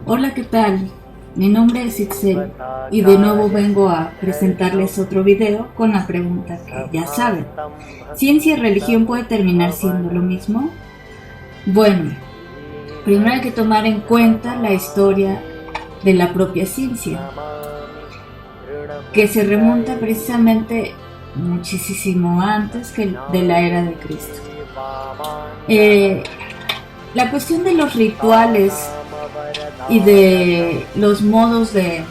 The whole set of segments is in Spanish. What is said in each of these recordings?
Hola, ¿qué tal? Mi nombre es Itzel y de nuevo vengo a presentarles otro video con la pregunta que ya saben. ¿Ciencia y religión puede terminar siendo lo mismo? Bueno, primero hay que tomar en cuenta la historia de la propia ciencia, que se remonta precisamente muchísimo antes que de la era de Cristo. La cuestión de los rituales y de los modos de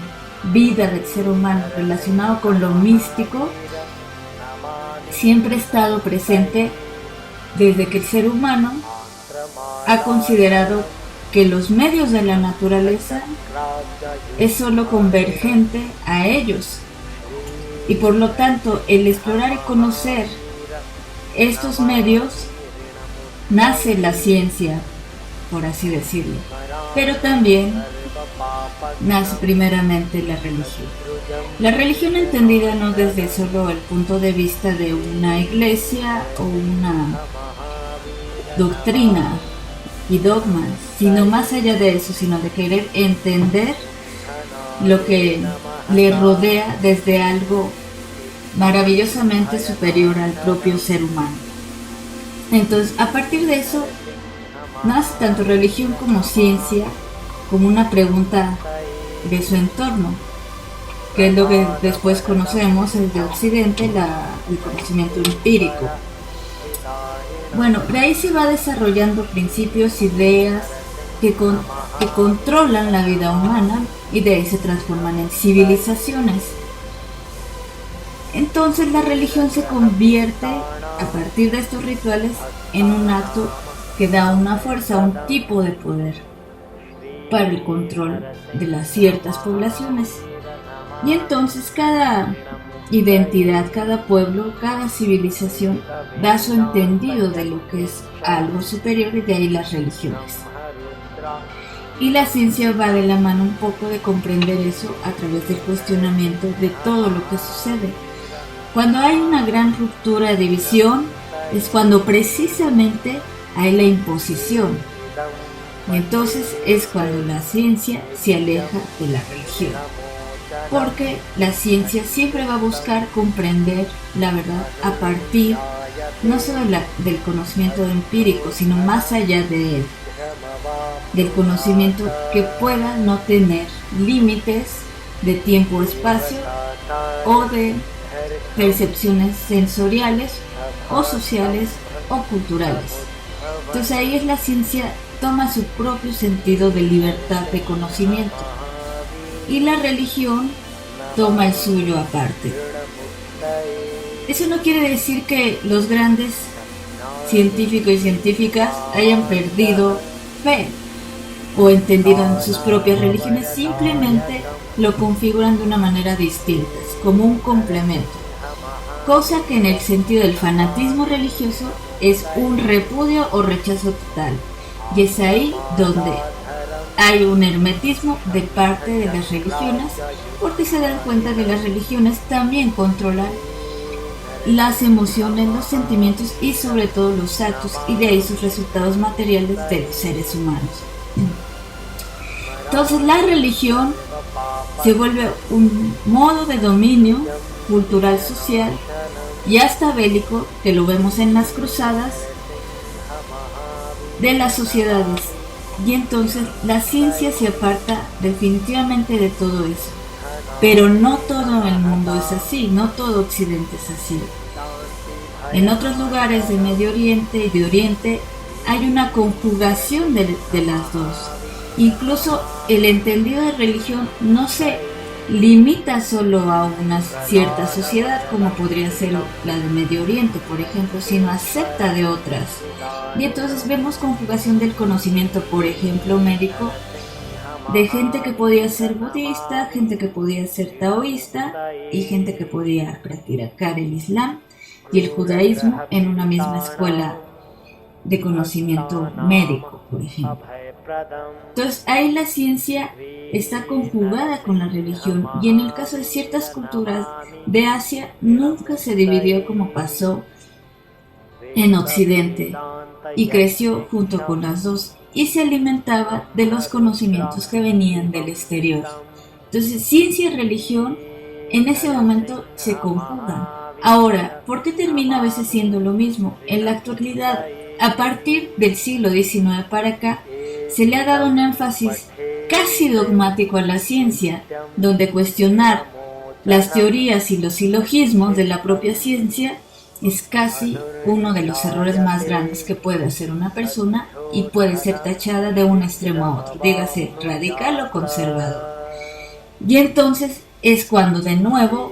vida del ser humano relacionado con lo místico siempre ha estado presente desde que el ser humano ha considerado que los medios de la naturaleza es solo convergente a ellos, y por lo tanto el explorar y conocer estos medios nace la ciencia, por así decirlo, pero también nace primeramente la religión. La religión entendida no desde solo el punto de vista de una iglesia o una doctrina y dogmas, sino más allá de eso, sino de querer entender lo que le rodea desde algo maravillosamente superior al propio ser humano. Entonces, a partir de eso, nace tanto religión como ciencia como una pregunta de su entorno, que es lo que después conocemos desde Occidente, el conocimiento empírico. Bueno, de ahí se va desarrollando principios, ideas que controlan la vida humana, y de ahí se transforman en civilizaciones. Entonces la religión se convierte, a partir de estos rituales, en un acto que da una fuerza, un tipo de poder para el control de las ciertas poblaciones. Y entonces cada identidad, cada pueblo, cada civilización da su entendido de lo que es algo superior, y de ahí las religiones. Y la ciencia va de la mano un poco de comprender eso a través del cuestionamiento de todo lo que sucede. Cuando hay una gran ruptura de división es cuando precisamente hay la imposición. Y entonces es cuando la ciencia se aleja de la religión, porque la ciencia siempre va a buscar comprender la verdad a partir no solo del conocimiento empírico, sino más allá de él, del conocimiento que pueda no tener límites de tiempo o espacio, o de percepciones sensoriales o sociales o culturales. Entonces ahí es la ciencia toma su propio sentido de libertad de conocimiento, y la religión toma el suyo aparte. Eso no quiere decir que los grandes científicos y científicas hayan perdido fe o entendido en sus propias religiones, simplemente lo configuran de una manera distinta, como un complemento, cosa que en el sentido del fanatismo religioso es un repudio o rechazo total, y es ahí donde hay un hermetismo de parte de las religiones, porque se dan cuenta que las religiones también controlan las emociones, los sentimientos y sobre todo los actos, y de ahí sus resultados materiales de los seres humanos. Entonces la religión se vuelve un modo de dominio cultural, social y hasta bélico, que lo vemos en las cruzadas de las sociedades. Y entonces la ciencia se aparta definitivamente de todo eso. Pero no todo el mundo es así, no todo Occidente es así. En otros lugares de Medio Oriente y de Oriente hay una conjugación de las dos. Incluso el entendido de religión no se limita solo a una cierta sociedad, como podría ser la de Medio Oriente, por ejemplo, sino acepta de otras. Y entonces vemos conjugación del conocimiento, por ejemplo, médico, de gente que podía ser budista, gente que podía ser taoísta y gente que podía practicar el Islam y el judaísmo en una misma escuela de conocimiento médico, por ejemplo. Entonces ahí la ciencia está conjugada con la religión, y en el caso de ciertas culturas de Asia nunca se dividió como pasó en Occidente, y creció junto con las dos y se alimentaba de los conocimientos que venían del exterior. Entonces, ciencia y religión en ese momento se conjugan. Ahora, ¿por qué termina a veces siendo lo mismo? En la actualidad, a partir del siglo XIX para acá, se le ha dado un énfasis casi dogmático a la ciencia, donde cuestionar las teorías y los silogismos de la propia ciencia es casi uno de los errores más grandes que puede hacer una persona y puede ser tachada de un extremo a otro, dígase radical o conservador. Y entonces es cuando de nuevo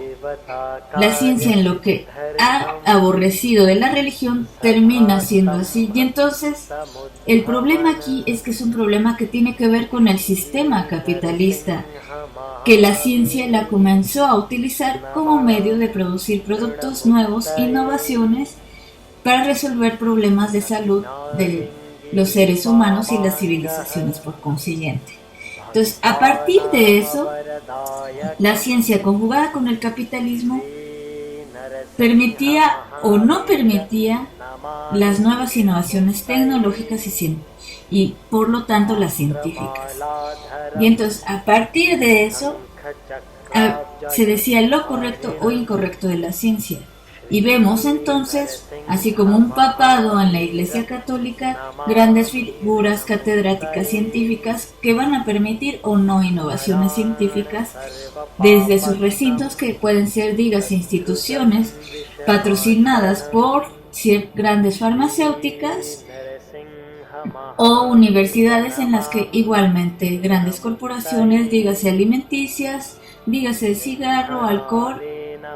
la ciencia, en lo que ha aborrecido de la religión, termina siendo así. Y entonces el problema aquí es que es un problema que tiene que ver con el sistema capitalista, que la ciencia la comenzó a utilizar como medio de producir productos nuevos, innovaciones, para resolver problemas de salud de los seres humanos y las civilizaciones por consiguiente. Entonces, a partir de eso, la ciencia conjugada con el capitalismo permitía o no permitía las nuevas innovaciones tecnológicas y por lo tanto las científicas. Y entonces, a partir de eso, se decía lo correcto o incorrecto de la ciencia. Y vemos entonces, así como un papado en la Iglesia Católica, grandes figuras catedráticas científicas que van a permitir o no innovaciones científicas desde sus recintos, que pueden ser, dígase, instituciones patrocinadas por grandes farmacéuticas o universidades en las que igualmente grandes corporaciones, dígase alimenticias, dígase cigarro, alcohol,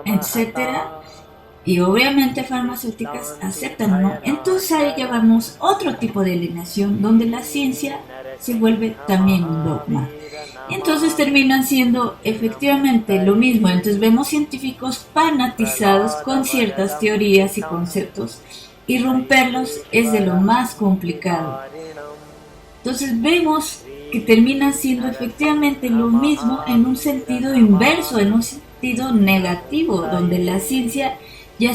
etcétera, y obviamente farmacéuticas aceptan o no. Entonces ahí llevamos otro tipo de alineación donde la ciencia se vuelve también un dogma. Entonces terminan siendo efectivamente lo mismo. Entonces vemos científicos fanatizados con ciertas teorías y conceptos, y romperlos es de lo más complicado. Entonces vemos que terminan siendo efectivamente lo mismo en un sentido inverso, en un sentido negativo, donde la ciencia ya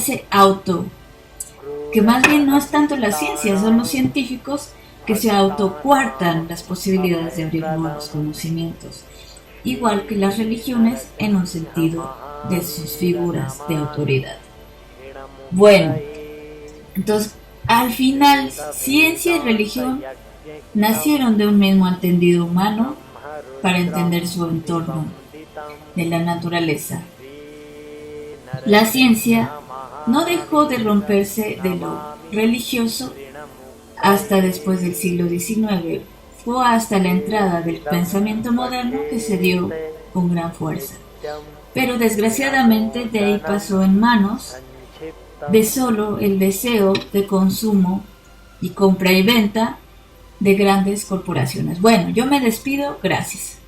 que más bien no es tanto la ciencia, son los científicos que se autocoartan las posibilidades de abrir nuevos conocimientos, igual que las religiones en un sentido de sus figuras de autoridad. Bueno, entonces al final ciencia y religión nacieron de un mismo entendido humano para entender su entorno de la naturaleza. La ciencia no dejó de romperse de lo religioso hasta después del siglo XIX. Fue hasta la entrada del pensamiento moderno que se dio con gran fuerza. Pero desgraciadamente de ahí pasó en manos de solo el deseo de consumo y compra y venta de grandes corporaciones. Bueno, yo me despido, gracias.